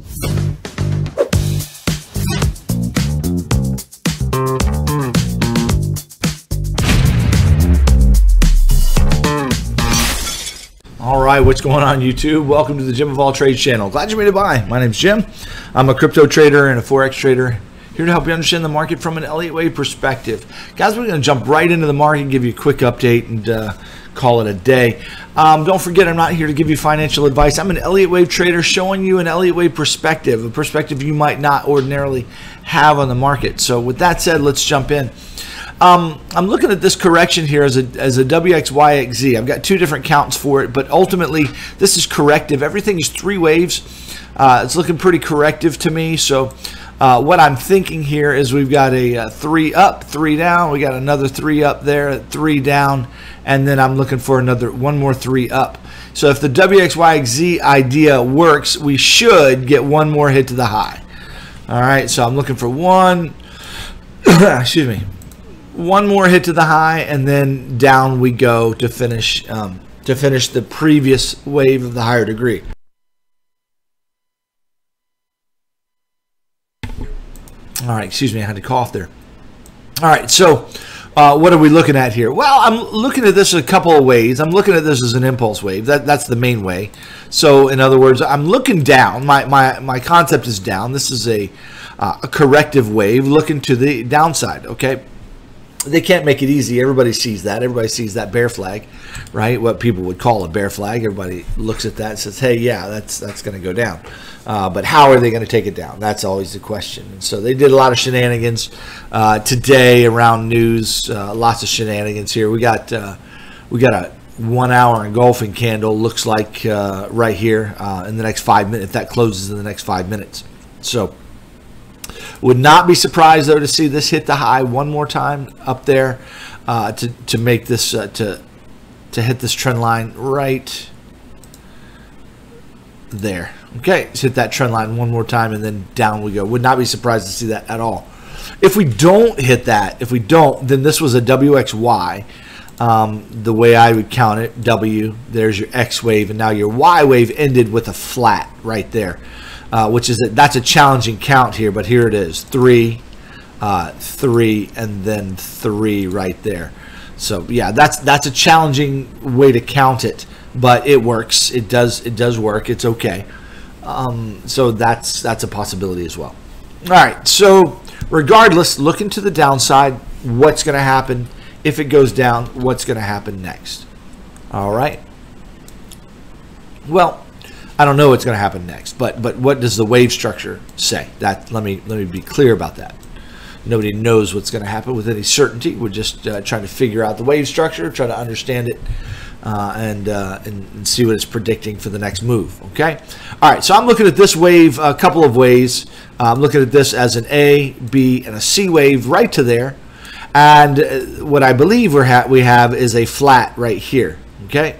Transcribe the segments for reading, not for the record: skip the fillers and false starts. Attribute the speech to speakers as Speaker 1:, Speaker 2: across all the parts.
Speaker 1: Alright, what's going on YouTube? Welcome to the Jim of All Trades channel. Glad you made it by. My name's Jim. I'm a crypto trader and a Forex trader, here to help you understand the market from an Elliott Wave perspective. Guys, we're going to jump right into the market and give you a quick update and call it a day. Don't forget, I'm not here to give you financial advice. I'm an Elliott Wave trader showing you an Elliott Wave perspective, a perspective you might not ordinarily have on the market. So with that said, let's jump in. I'm looking at this correction here as a WXYXZ. I've got two different counts for it, but ultimately this is corrective. Everything is three waves. It's looking pretty corrective to me. So what I'm thinking here is we've got a 3 up, 3 down. We got another 3 up there, 3 down, and then I'm looking for one more 3 up. So if the WXYXZ idea works, we should get one more hit to the high. All right, so I'm looking for one, excuse me, one more hit to the high, and then down we go to finish the previous wave of the higher degree. All right, excuse me, I had to cough there. All right, so what are we looking at here? Well, I'm looking at this a couple of ways. I'm looking at this as an impulse wave. That's the main way. So in other words, I'm looking down. My concept is down. This is a corrective wave looking to the downside, okay? They can't make it easy. Everybody sees that. Everybody sees that bear flag, right? What people would call a bear flag. Everybody looks at that and says, hey, yeah, that's going to go down. But how are they going to take it down? That's always the question. And so they did a lot of shenanigans today around news. Lots of shenanigans here. We got a 1 hour engulfing candle, looks like right here in the next 5 minutes. If that closes in the next 5 minutes. So would not be surprised though to see this hit the high one more time up there to make this to hit this trend line right there. Okay, let's hit that trend line one more time and then down we go. Would not be surprised to see that at all. If we don't hit that, if we don't, then this was a WXY. The way I would count it, W, there's your X wave, and now your Y wave ended with a flat right there. Which is that's a challenging count here, but here it is: 3, 3, and then 3 right there. So yeah, that's a challenging way to count it, but it works. It does work. It's okay. So that's a possibility as well. All right. So regardless, looking to the downside, what's going to happen if it goes down? What's going to happen next? All right. Well, I don't know what's going to happen next, but what does the wave structure say? That let me be clear about that. Nobody knows what's going to happen with any certainty. We're just trying to figure out the wave structure, try to understand it, and see what it's predicting for the next move. Okay. All right. So I'm looking at this wave a couple of ways. I'm looking at this as an A, B, and a C wave right to there, and what I believe we have is a flat right here. Okay.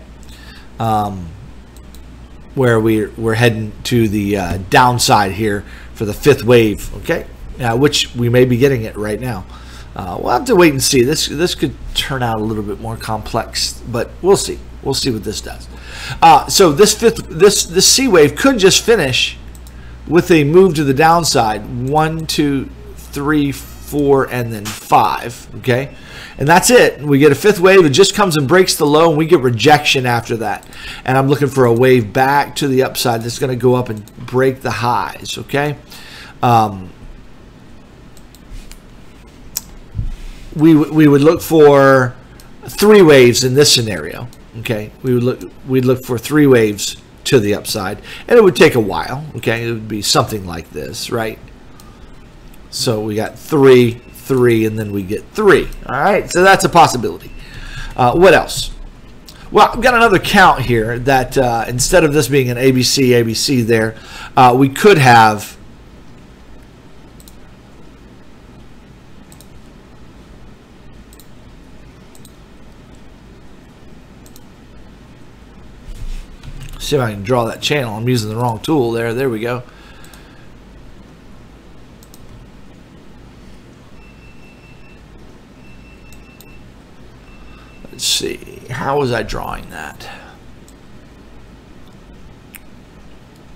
Speaker 1: Where we're heading to the downside here for the 5th wave, okay? Which we may be getting it right now. We'll have to wait and see. This could turn out a little bit more complex, but we'll see. We'll see what this does. So this C wave could just finish with a move to the downside. 1, 2, 3, 4, and then 5. Okay, and that's it. We get a 5th wave. It just comes and breaks the low, and we get rejection after that. And I'm looking for a wave back to the upside that's going to go up and break the highs. Okay. We would look for 3 waves in this scenario. Okay, we'd look for 3 waves to the upside, and it would take a while. Okay, it would be something like this, right? So we got 3, 3, and then we get 3. All right, so that's a possibility. What else? Well, I've got another count here that instead of this being an ABC there, we could have see if I can draw that channel. I'm using the wrong tool there. There we go. Let's see. How was I drawing that?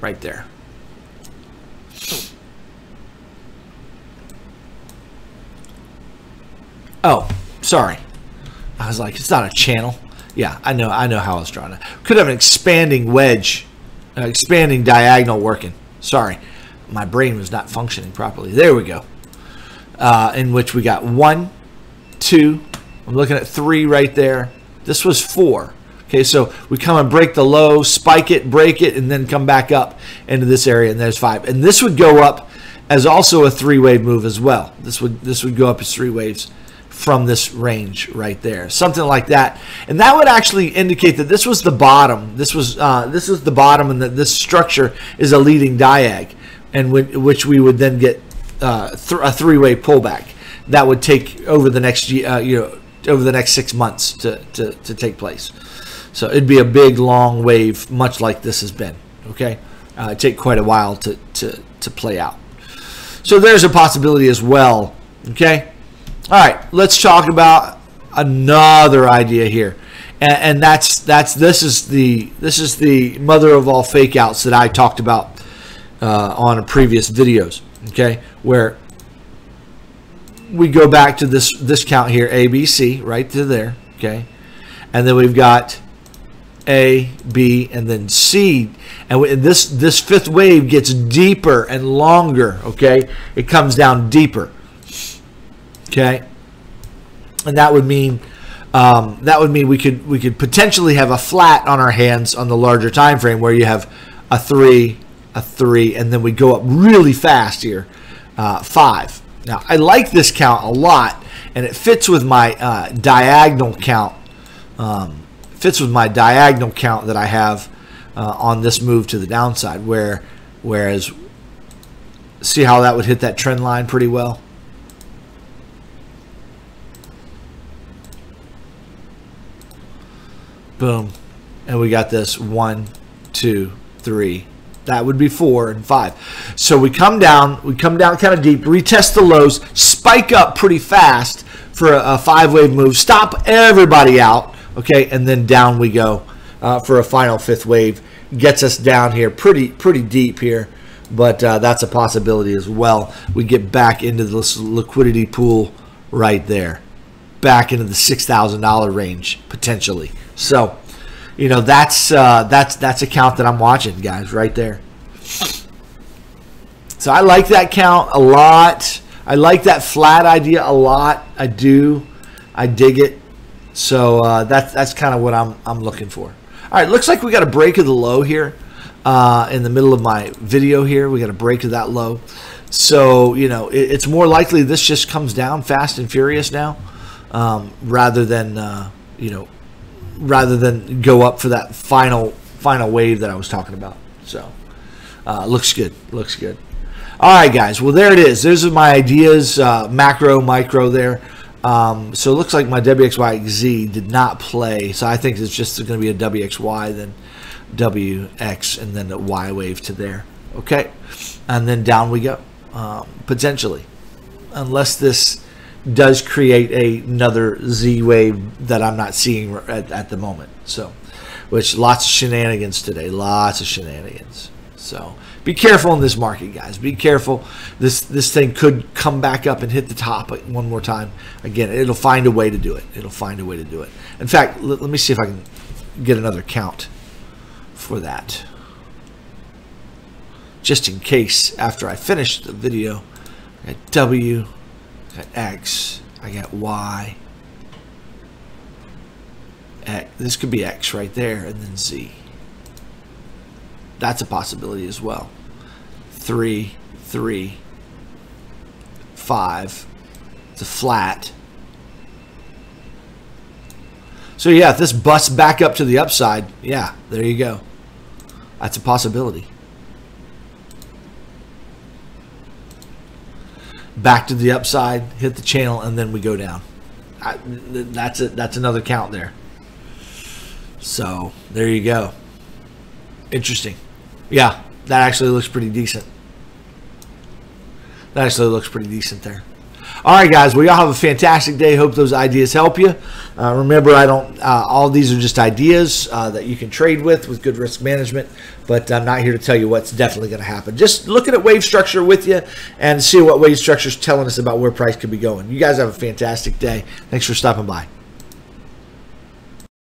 Speaker 1: Right there. Oh, sorry. I was like, it's not a channel. Yeah, I know how I was drawing it. Could have an expanding wedge, expanding diagonal working. Sorry, my brain was not functioning properly. There we go. In which we got 1, 2. I'm looking at 3 right there. This was 4. Okay, so we come and break the low, spike it, break it, and then come back up into this area, and there's 5. And this would go up as also a 3-wave move as well. This would go up as 3 waves from this range right there, something like that. And that would actually indicate that this was the bottom. This was the bottom, and that this structure is a leading diag, and which we would then get a 3-wave pullback that would take over the next over the next 6 months to take place. So it'd be a big long wave, much like this has been. Okay, it'd take quite a while to play out. So there's a possibility as well. Okay. All right, let's talk about another idea here, and this is the mother of all fake outs that I talked about on previous videos. Okay, where we go back to this count here, ABC, right to there. Okay, and then we've got A, B, and then C, and this fifth wave gets deeper and longer. Okay, it comes down deeper. Okay, and that would mean we could potentially have a flat on our hands on the larger time frame, where you have a 3, and then we go up really fast here, 5. Now I like this count a lot, and it fits with my diagonal count. Fits with my diagonal count that I have on this move to the downside. Whereas, see how that would hit that trend line pretty well. Boom, and we got this 1, 2, 3. That would be 4 and 5. So we come down kind of deep, retest the lows, spike up pretty fast for a 5-wave move, stop everybody out. Okay, and then down we go for a final 5th wave. Gets us down here pretty deep here, but that's a possibility as well. We get back into this liquidity pool right there, back into the $6,000 range potentially. So, you know, that's a count that I'm watching, guys, right there. So I like that count a lot. I like that flat idea a lot. I do. I dig it. So that's kind of what I'm looking for. All right, looks like we got a break of the low here in the middle of my video here. We got a break of that low. So, you know, it's more likely this just comes down fast and furious now, rather than go up for that final wave that I was talking about. So looks good. Looks good. All right, guys. Well, there it is. Those are my ideas, macro, micro there. So it looks like my WXYZ did not play. So I think it's just going to be a WXY, then WX, and then the Y wave to there. Okay. And then down we go, potentially. Unless this does create another Z wave that I'm not seeing at the moment. So, which lots of shenanigans today. Lots of shenanigans. So be careful in this market, guys. Be careful. This thing could come back up and hit the top one more time. Again, it'll find a way to do it. It'll find a way to do it. In fact, let me see if I can get another count for that. Just in case, after I finish the video, I got W, I got X, I got Y. X. This could be X right there, and then Z. That's a possibility as well. 3, 3, 5. It's a flat. So yeah, if this busts back up to the upside, yeah, there you go. That's a possibility. Back to the upside, hit the channel, and then we go down. That's it. That's another count there. So there you go. Interesting. Yeah, that actually looks pretty decent. That actually looks pretty decent there. All right, guys. Well, y'all have a fantastic day. Hope those ideas help you. Remember, I don't. All these are just ideas that you can trade with good risk management. But I'm not here to tell you what's definitely going to happen. Just looking at wave structure with you and see what wave structure is telling us about where price could be going. You guys have a fantastic day. Thanks for stopping by.